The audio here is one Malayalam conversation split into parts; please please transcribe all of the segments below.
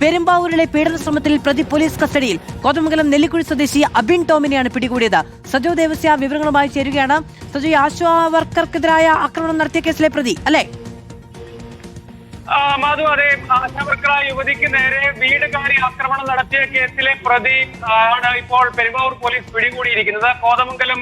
പെരുമ്പാവൂരിലെ പീഡന ശ്രമത്തിൽ പ്രതി പോലീസ് കസ്റ്റഡിയിൽ. കോതമംഗലം നെല്ലിക്കുഴി സ്വദേശി അബിൻ ടോമിനെയാണ് പിടികൂടിയത്. സജോ ദേവസ്യ വിവരങ്ങളുമായി ചേരുകയാണ്. സജോ, ആശാ വർക്കർക്കെതിരായ ആക്രമണം നടത്തിയ കേസിലെ പ്രതി അല്ലേ? മാധു, അതെ. ആശാവർക്കറായ യുവതിക്ക് നേരെ വീട് കയറി ആക്രമണം നടത്തിയ കേസിലെ പ്രതി ആണ് ഇപ്പോൾ പെരുമ്പാവൂർ പോലീസ് പിടികൂടിയിരിക്കുന്നത്. കോതമംഗലം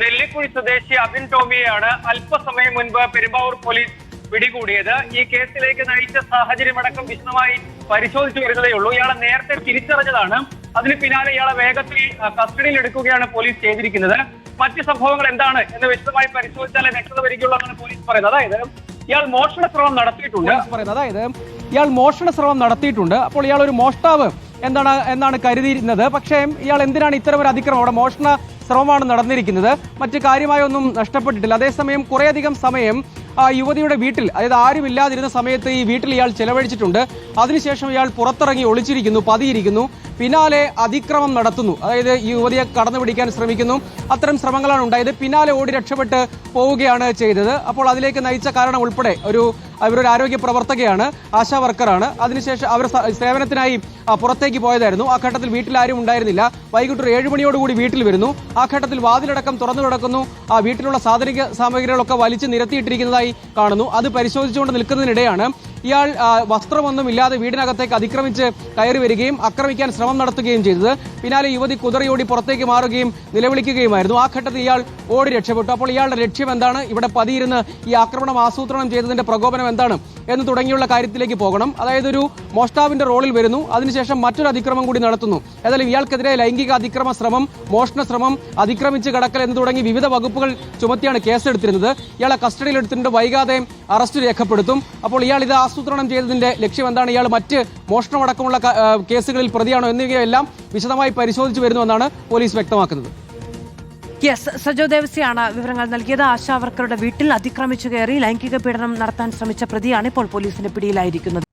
നെല്ലിക്കുഴി സ്വദേശി അബിൻ ടോമിയെയാണ് അല്പസമയം മുൻപ് പെരുമ്പാവൂർ പോലീസ് പിടികൂടിയത്. ഈ കേസിലേക്ക് നയിച്ച സാഹചര്യമടക്കം വിശദമായി പരിശോധിച്ചു വരുന്നതേ ഉള്ളൂ. ഇയാളെ നേരത്തെ തിരിച്ചറിഞ്ഞതാണ്. അതിന് പിന്നാലെ ഇയാളെ വേഗത്തിൽ കസ്റ്റഡിയിൽ എടുക്കുകയാണ് പോലീസ് ചെയ്തിരിക്കുന്നത്. മറ്റ് സംഭവങ്ങൾ എന്താണ് എന്ന് വിശദമായി പരിശോധിച്ചാലേ വ്യക്തത വരികയുള്ളൂ എന്നാണ് പോലീസ് പറയുന്നത്. അതായത് ഇയാൾ മോഷണ ശ്രമം നടത്തിയിട്ടുണ്ട്. അപ്പോൾ ഇയാൾ ഒരു മോഷ്ടാവ് എന്നാണ് കരുതിയിരുന്നത്. പക്ഷേ ഇയാൾ എന്തിനാണ് ഇത്തരം ഒരു അതിക്രമം, അവിടെ മോഷണ ശ്രമമാണ് നടന്നിരിക്കുന്നത്, മറ്റു കാര്യമായൊന്നും നഷ്ടപ്പെട്ടിട്ടില്ല. അതേസമയം കുറേയധികം സമയം യുവതിയുടെ വീട്ടിൽ, അതായത് ആരുമില്ലാതിരുന്ന സമയത്ത് ഈ വീട്ടിൽ ഇയാൾ ചെലവഴിച്ചിട്ടുണ്ട്. അതിനുശേഷം ഇയാൾ പുറത്തിറങ്ങി ഒളിച്ചിരിക്കുന്നു, പതിയിരിക്കുന്നു. പിന്നാലെ അതിക്രമം നടത്തുന്നു, അതായത് ഈ യുവതിയെ കടന്നുപിടിക്കാൻ ശ്രമിക്കുന്നു. അത്തരം ശ്രമങ്ങളാണ് ഉണ്ടായത്. പിന്നാലെ ഓടി രക്ഷപ്പെട്ട് പോവുകയാണ് ചെയ്തത്. അപ്പോൾ അതിലേക്ക് നയിച്ച കാരണം ഉൾപ്പെടെ അവരൊരു ആരോഗ്യ പ്രവർത്തകയാണ്, ആശാ വർക്കറാണ്. അതിനുശേഷം അവർ സേവനത്തിനായി പുറത്തേക്ക് പോയതായിരുന്നു. ആ ഘട്ടത്തിൽ വീട്ടിൽ ആരും ഉണ്ടായിരുന്നില്ല. വൈകിട്ട് 7 മണിയോടുകൂടി വീട്ടിൽ വരുന്നു. ആ ഘട്ടത്തിൽ വാതിലടക്കം തുറന്നു കിടക്കുന്നു. ആ വീട്ടിലുള്ള സാമഗ്രികളൊക്കെ വലിച്ചു നിരത്തിയിട്ടിരിക്കുന്നതായി കാണുന്നു. അത് പരിശോധിച്ചുകൊണ്ട് നിൽക്കുന്നതിനിടെയാണ് ഇയാൾ വസ്ത്രമൊന്നും ഇല്ലാതെ വീടിനകത്തേക്ക് അതിക്രമിച്ച് കയറി വരികയും ആക്രമിക്കാൻ ശ്രമം നടത്തുകയും ചെയ്തത്. പിന്നാലെ യുവതി കുതറിയോടി പുറത്തേക്ക് മാറുകയും നിലവിളിക്കുകയുമായിരുന്നു. ആ ഘട്ടത്തിൽ ഇയാൾ ഓടി രക്ഷപ്പെട്ടു. അപ്പോൾ ഇയാളുടെ ലക്ഷ്യം എന്താണ്, ഇവിടെ പതിയിരുന്ന് ഈ ആക്രമണം ആസൂത്രണം ചെയ്തതിന്റെ പ്രകോപനം എന്താണ് എന്ന് തുടങ്ങിയുള്ള കാര്യത്തിലേക്ക് പോകണം. അതായത് ഒരു മോഷ്ടാവിന്റെ റോളിൽ വരുന്നു, അതിനുശേഷം മറ്റൊരു അതിക്രമം കൂടി നടത്തുന്നു. ഏതായാലും ഇയാൾക്കെതിരെ ലൈംഗിക അതിക്രമ ശ്രമം, മോഷണ ശ്രമം, അതിക്രമിച്ച് കടക്കൽ എന്ന് തുടങ്ങി വിവിധ വകുപ്പുകൾ ചുമത്തിയാണ് കേസെടുത്തിരുന്നത്. ഇയാളെ കസ്റ്റഡിയിൽ എടുത്തിട്ടുണ്ട്. വൈകാതെ അറസ്റ്റ് രേഖപ്പെടുത്തും. അപ്പോൾ ഇയാൾ ഇത് ആസൂത്രണം ചെയ്തതിന്റെ ലക്ഷ്യം എന്താണ്, ഇയാൾ മറ്റ് മോഷണമടക്കമുള്ള കേസുകളിൽ പ്രതിയാണോ എന്നിവയെല്ലാം വിശദമായി പരിശോധിച്ചു വരുന്നുവെന്നാണ് പോലീസ് വ്യക്തമാക്കുന്നത്. യെസ്, സജോ ദേവസ്യാണ് വിവരങ്ങൾ നൽകിയത്. ആശാവർക്കറുടെ വീട്ടിൽ അതിക്രമിച്ചു കയറി ലൈംഗിക പീഡനം നടത്താൻ ശ്രമിച്ച പ്രതിയാണ് ഇപ്പോൾ പോലീസിന്റെ പിടിയിലായിരിക്കുന്നത്.